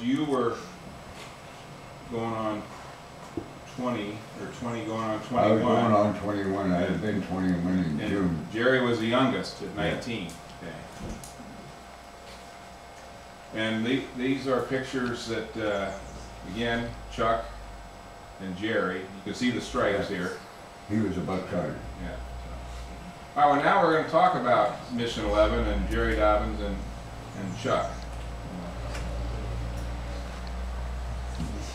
You were going on 20, or 20 going on 21. I was going on 21. I had been 21 in June. Jerry was the youngest at 19. Okay. And these are pictures that, again, Chuck and Jerry. You can see the stripes here. He was a buck cutter. Yeah. All right, well, now we're going to talk about Mission 11 and Jerry Dobbins and Chuck.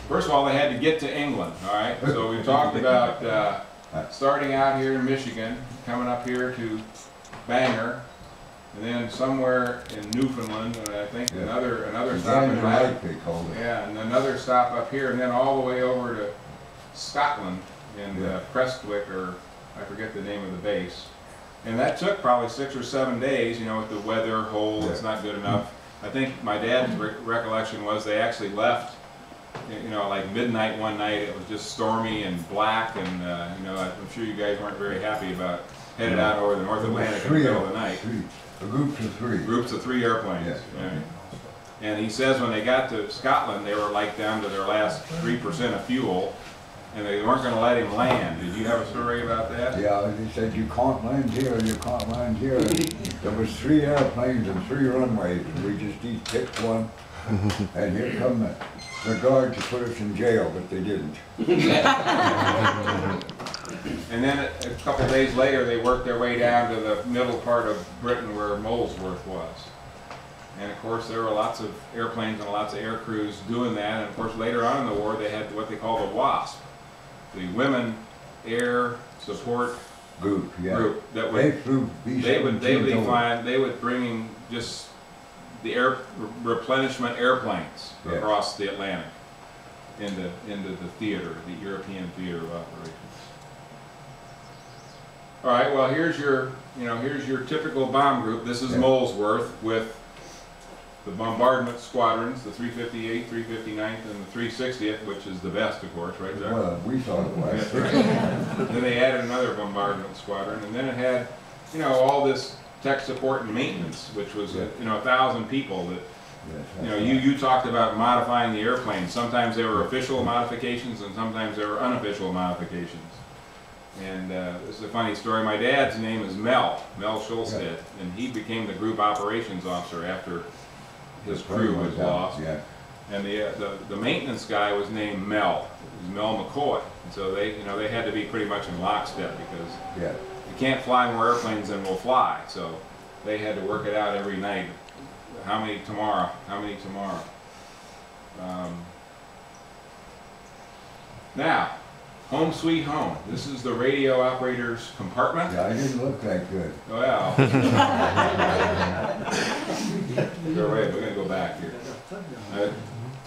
First of all, they had to get to England, all right? So we talked about starting out here in Michigan, coming up here to Bangor, and then somewhere in Newfoundland, and I think another stop in and another stop up here, and then all the way over to Scotland in Prestwick, or I forget the name of the base. And that took probably 6 or 7 days, you know, with the weather, hold, it's not good enough. I think my dad's recollection was they actually left, you know, like midnight one night. It was just stormy and black, and you know, I'm sure you guys weren't very happy about headed out over the North Atlantic in the middle of the night. Groups of three. Groups of 3 airplanes. Yes. Right. And he says when they got to Scotland, they were like down to their last 3% of fuel, and they weren't going to let him land. Did you have a story about that? Yeah, he said, you can't land here, you can't land here. There was 3 airplanes and 3 runways, and we just each picked one, and here come the guard to put us in jail, but they didn't. And then a couple of days later, they worked their way down to the middle part of Britain where Molesworth was. And of course, there were lots of airplanes and lots of air crews doing that. And of course, later on in the war, they had what they call the WASP, the Women Air Support Group. That would, they would bring in just the air replenishment airplanes across the Atlantic into the theater, the European theater of operations. All right, well, here's your typical bomb group. This is Molesworth with the bombardment squadrons, the 358th, 359th, and the 360th, which is the best, of course, right there. Well, we thought it was. Then they added another bombardment squadron, and then it had, you know, all this tech support and maintenance, which was, you know, 1,000 people that, you know, you talked about modifying the airplanes. Sometimes they were official modifications, and sometimes they were unofficial modifications. And this is a funny story. My dad's name is Mel Schulstad, and he became the group operations officer after his crew was lost. And the maintenance guy was named Mel. It was Mel McCoy. And so they, you know, they had to be pretty much in lockstep because you can't fly more airplanes than will fly. So they had to work it out every night. How many tomorrow? How many tomorrow? Now, home sweet home. This is the radio operator's compartment. Yeah, I didn't look that good. Well, go right. We're going to go back here.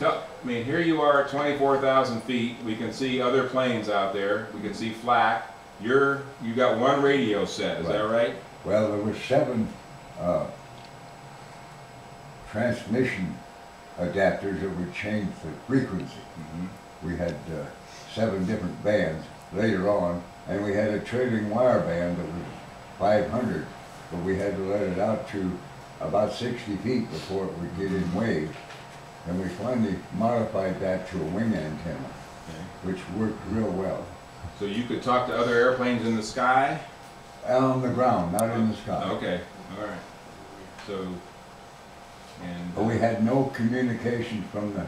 I mean, here you are at 24,000 feet. We can see other planes out there. We can see flak. You got one radio set. Is that right? Well, there were 7 transmission adapters that would change the frequency. We had 7 different bands later on, and we had a trailing wire band that was 500, but we had to let it out to about 60 feet before it would get in waves. And we finally modified that to a wing antenna, which worked real well. So you could talk to other airplanes in the sky? On the ground, not in the sky. Okay, all right. So, but we had no communication from the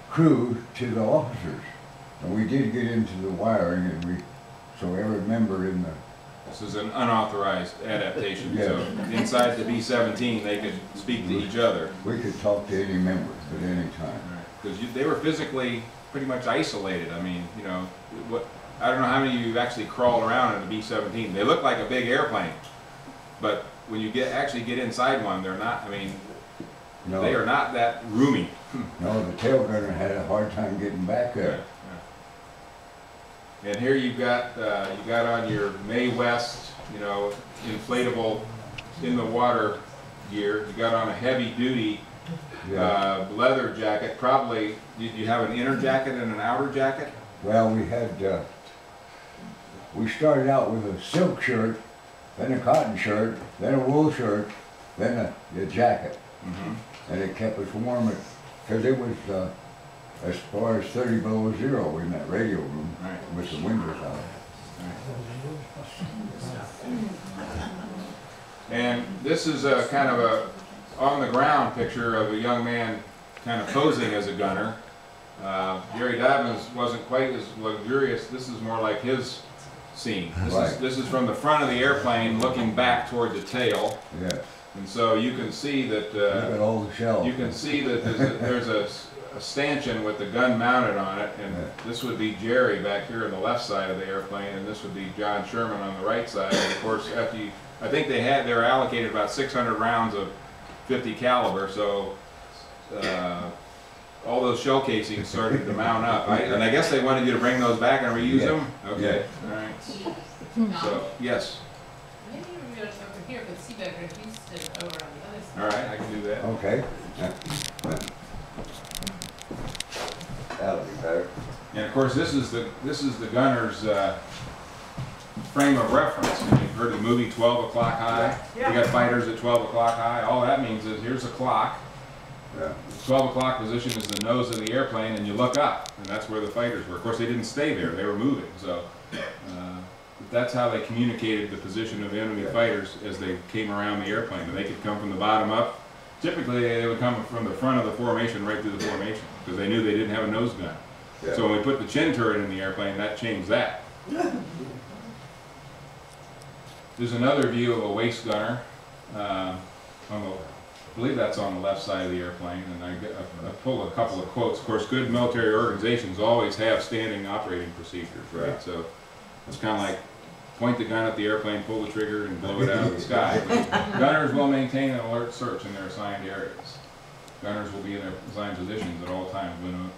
crew to the officers. And we did get into the wiring, and so every member in the... This is an unauthorized adaptation, so inside the B-17 they could speak to each other. We could talk to any member at any time. Because they were physically pretty much isolated. I mean, you know, I don't know how many of you actually crawled around in the B-17. They look like a big airplane, but when you actually get inside one, they're not, I mean, they are not that roomy. No, the tail gunner had a hard time getting back there. And here you got on your Mae West, you know, inflatable in the water gear. You got on a heavy duty leather jacket. Probably, did you have an inner jacket and an outer jacket? Well, we had, we started out with a silk shirt, then a cotton shirt, then a wool shirt, then a jacket. And it kept us warm at Because it was as far as 30 below zero in that radio room Right. with the windows out. And this is a kind of a on-the-ground picture of a young man kind of posing as a gunner. Jerry Dobbins wasn't quite as luxurious. This is more like his scene. This is from the front of the airplane looking back toward the tail. Yes. And so you can see that Look at all the shells. you can see that there's a stanchion with the gun mounted on it, and this would be Jerry back here on the left side of the airplane, and this would be John Sherman on the right side. And of course, I think they were allocated about 600 rounds of 50 caliber, so all those shell casings started to mount up. And I guess they wanted you to bring those back and reuse them? Okay, all right. So, yes. Maybe we go over here, but see better if you stood over on the other side. All right, I can do that. Okay. That'll be better. And of course, this is the gunner's frame of reference. And you've heard the movie 12 O'Clock High. Yeah. We got fighters at 12 o'clock high. All that means is here's a clock. Yeah. The 12 o'clock position is the nose of the airplane, and you look up, and that's where the fighters were. Of course, they didn't stay there; they were moving. So that's how they communicated the position of enemy fighters as they came around the airplane. And they could come from the bottom up. Typically, they would come from the front of the formation right through the formation because they knew they didn't have a nose gun. Yeah. So when we put the chin turret in the airplane, that changed that. There's another view of a waist gunner. I believe that's on the left side of the airplane, and I pull a couple of quotes. Of course, good military organizations always have standing operating procedures, right? Yeah. So it's kind of like point the gun at the airplane, pull the trigger, and blow it out of the sky. Gunners will maintain an alert search in their assigned areas. Gunners will be in their assigned positions at all times when